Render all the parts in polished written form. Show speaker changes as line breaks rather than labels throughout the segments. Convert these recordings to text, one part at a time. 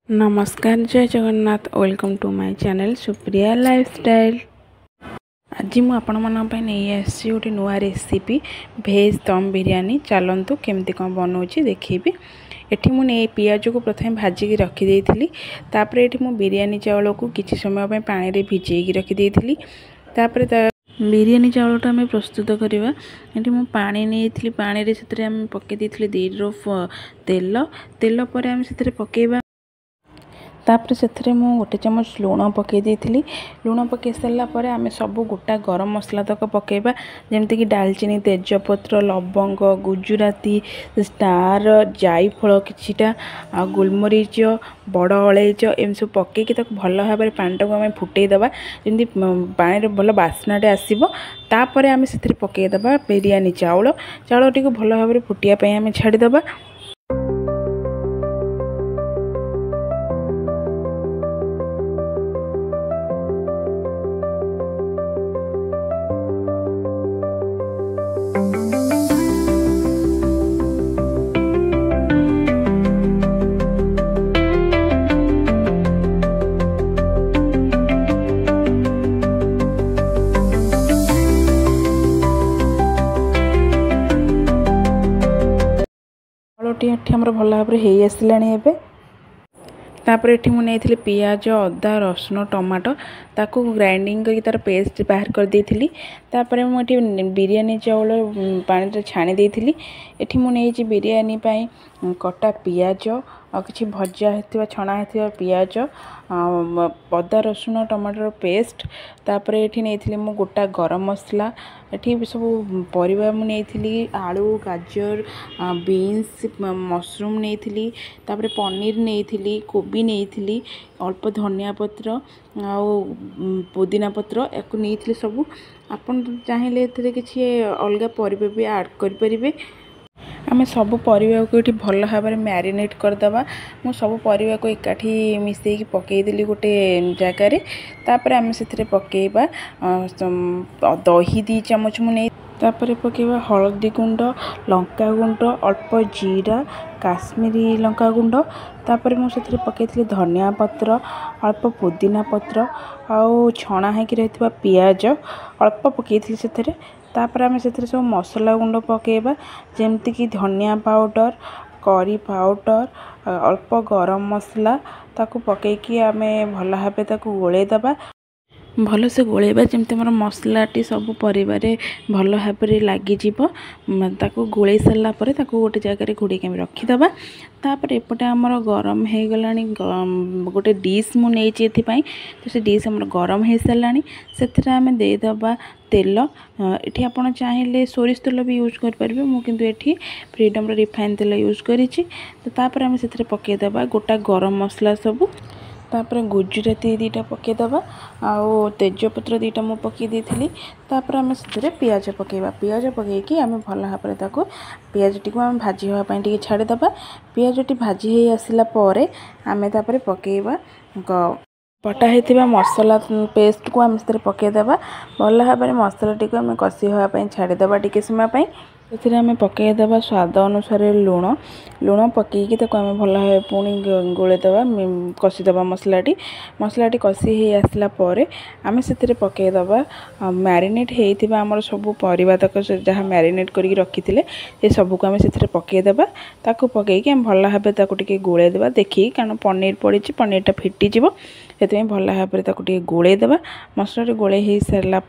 नमस्कार जय Jagannath welcome to my channel Supriya lifestyle. आज मुझे नहीं गोटे नुआ रेसिपी भेज दम बिरयानी। चलतु केमती कौन बनाऊँगी देखी। एठी मुझे पियाज को प्रथम भाजिकी रखीदी तापर ये बिरयानी चावल को किसी समय पानी रे भिजेकी रखीदी तापर बिरयानी चावलटा आम प्रस्तुत करवा। ये मुझे पानी नहीं पानी से पकई 2 ड्रॉप तेल पर आम से पकेबा। तापर से मु गोटे चमच लुण पकई देइथिली। लुण पकई सारा पर आम सब गोटा गरम मसला तक पकेबा जमती कि दालचीनी तेजपत्र लवंग गुजराती स्टार जायफल किछिटा आ गोलमरीच बड़ अलैच एम सब पकईकी भल भाव में पानी को आम फुटेदबा जमी पानी भल बास्नाटे आसब। तापर आम से पकईदबा बिरयानी चावल टी भल भाव में फुटिया आम छाड़ीदबा। आमर भल भाव में हो आसला। तापर ये मुझे पियाज अदा रसुण टमाटो ताकू ग्राइंडिंग करके तार पेस्ट बाहर कर देइथिली। तापर मुझे बिरयानी चावल पानी छाणी देइथिली। एठी मुझे बिरयानी पाई कटा पियाज और किसी भजा होता छणा होता पियाज अदा रसुण टमाटर पेस्ट तापर ये नहीं मु गोटा गरम मसला ये सब परिवा मुझे आलू गाजर बीन्स मशरूम नहीं तापर पनीर नहीं कोबी नहीं अल्प धनिया पत्र आ पुदीना पत्र या नहीं सब आपन चाहिए किसी अलग परिबा भी ऐड करें। आम सब परिवा को ये भल भाव में मैरिनेट करदे। मु सब परिवा को एकाठी मिसेकी पकईदेली गोटे जगार। तापर आम से पकेबा दही 2 चमच मुझे तापर पकेबा हलदी गुंड लंका गुंड अल्प जीरा काश्मीरी लंका गुंड तापर मुझे पकई धनिया पत्र अल्प पुदीना पत्र आउ छणा होकि रही पियाज अल्प पकई से। तापर आम से सब मसला गुंड पकेबा जमती कि धनिया पाउडर करी पाउडर अल्प गरम मसला ताकू पकईकी आम भल भाव गोलेदबा। भल से गोलेबा जमती मोर मसलाटी सब परिवार भल भाव में लगिज गोले सारा गोटे जगह घोड़े रखीदबा। तापर एपटे आमर गरम हो गला गोटे डिश मुझे तो से डिश आम गरम हो सारा से आम देदबा तेल। ये आप चाहिए सोरिष तेल भी यूज करेंगे मुझे ये फ्रीडम रिफाइन तेल यूज करी। तापर आम से पकईदबा गोटा गरम मसला सब तापर गुजराती 2टा पकईदबा आउ तेजपत्र 2टा मु पकई देइथिली। तापर आम से पियाज पकेबा पियाज पकईकी आम भल भाव में पियाज टी आम भाजी हाँपाई छाड़ीदबा। पियाज टी भाजी हो आसला आम तापर पकईबा बटा होता मसला पेस्ट को आम से पकईदबा। भल भाव में मसला टी आम कषि हाँपाई छाड़ीदबा टी समय से आम पकईदबा स्वाद अनुसार लुण पकईकी आम भल भाव पुणी गोलेदबा कषिदबा मसलाटी कषि हो आसला आम से पकईदबा मैरिनेट होता आमर सब परिवा तक जहाँ मैरिनेट करके रखी थे सबको आम से पकईदबा ताकू पकईकी आम भल भाव में गोलेदबा देखिए कारण पनीर पड़ी पनीरटा फिटिज से भल भाव में गोलेदबा। मसला गोले हो सारा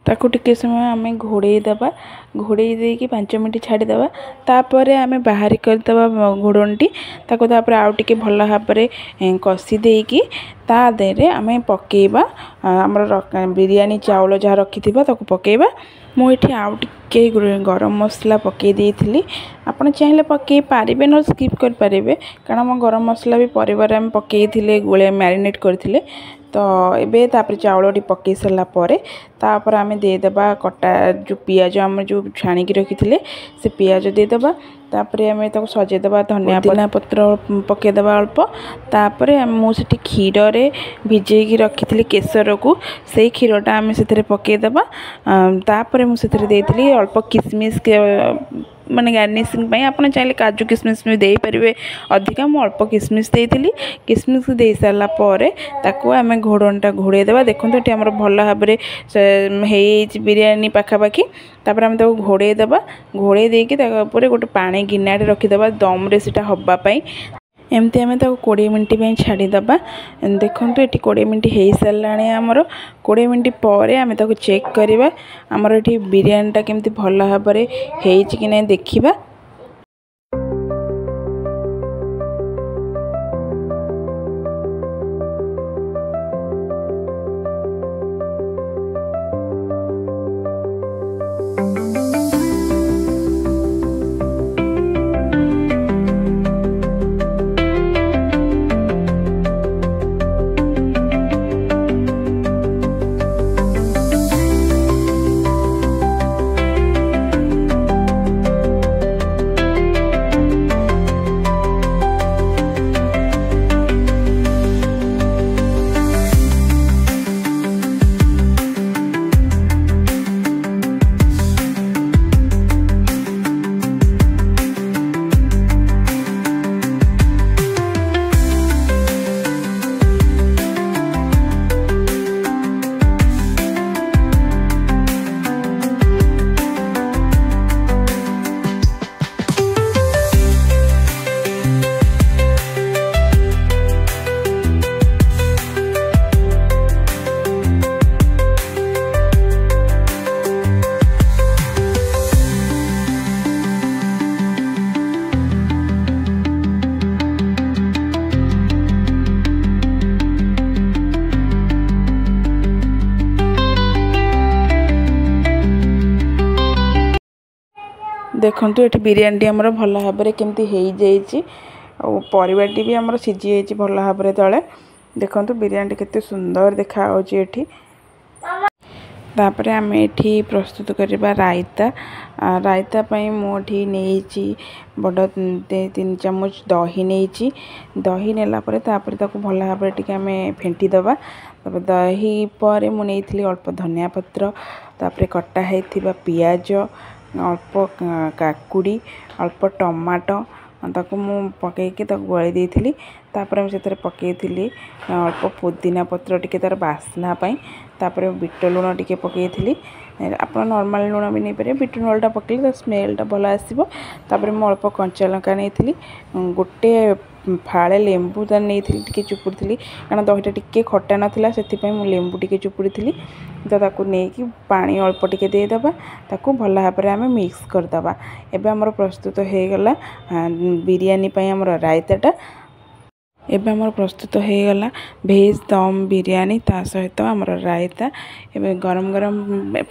ताकू टिके समय आम घोड़ेदबा घोड़े देकी 5 मिनट छाड़ीदबा। तापर आम बाहर करदबा घोड़णटी तापर आउ टिके भल भाव में कषि देकी ता देहरे आम पकेबा आमर बिरयानी चावल जहाँ रखी पकेबा। मुझे आउ टिके गरम मसला पकई देइथिली आपन चाहिए पकई पारिबे न स्किप कर पारिबे कारण आम गरम मसला भी परिवार आम पकई थिले गोले मैरिनेट करथिले। तो ये तापर चावल पकई सारा तापर आम देदबा कटा जो पियाज आम जो छाणिकी रखी थे से पियाज देदबा। तापर आम तक सजेदबा धनिया पत्र पकईदबा अल्प। तापर मुझे क्षीर भिजेकी रखी थी केसर को से क्षीरटा आम से पकईदबा। तापर मुझे अल्प किसमिस माने गार्निशिंग आपन चाहिए काजू किसमिस भी दे पारे अधिका मु अल्प किसमिस देती किसमिस दे सारा पर ताकू आम घोड़नटा घोड़े देवा देखो ये आम भल भाव में बिरयानी पाखापाखि तापर आम घोड़े देवा घोड़े देकी गोटे पानी गिनाटे रखीदे दम्रे से हवापाई एमती आम 20 मिनट छाड़ीदबा देखो ये 20 मिनट हो सारा आमर 20 मिनट पर आम चेक करवा आमर ये बिरयानीटा केमती भल भाव कि नहीं देखा। देखो ये बिरयानी आमर भल भाव में केमती हो परिवाटी भी आमर सीझी भल भाव में तले देखो बिरयानी केते सुंदर देखा तापर आम एठी प्रस्तुत करवा रायता रायता पई मोठी नेची बड़ 3 चामच दही नेची दही नेला परे तापर ताको भल भाव में टिके आम फेंटी दबा तापर दही पर मु नेइथिली अल्प धनिया पत्र तापर कटा हेथिबा पियाज अल्प काकुड़ी अल्प टमाटो ताको मु पकईकी गली देइथिली तापर हम से पकईथिली अल्प पुदीना पत्र टिके तार बास्ना पाई तापर बीट लुण टिके पकईथिली आप नॉर्मल लुण भी नहीं पारे बीट लुणटा पकईले तो स्मेलटा भल आसो तापर मु अल्प कंचा लंका नहीं गोटे फाड़े लेंबू तार नहीं टिके चुपुड़ी कारण दहीटा टिके खट्टा नाला से लेंबू टिके चुपुड़ी तो ताकू नहीं पानी अल्प टिके देदेबा ताकू भल भाव में आम मिक्स करदबा एबे हमर प्रस्तुत हो गला बिरयानी पई हमर रायताटा एबे हमर प्रस्तुत हो गला भेज दम बिरयानी ता सहित हमर रायता एबे गरम गरम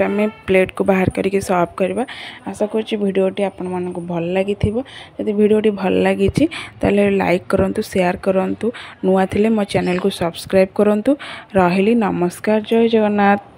आम प्लेट को बाहर करके सर्व करबा आशा करछि वीडियोटी आपन मन को भल लागि थिबो यदि वीडियोटी भल लागि छि ताले लाइक करंतु शेयर करंतु नुआ थिले मो चैनल को सब्सक्राइब करंतु रहिली नमस्कार जय जगन्नाथ।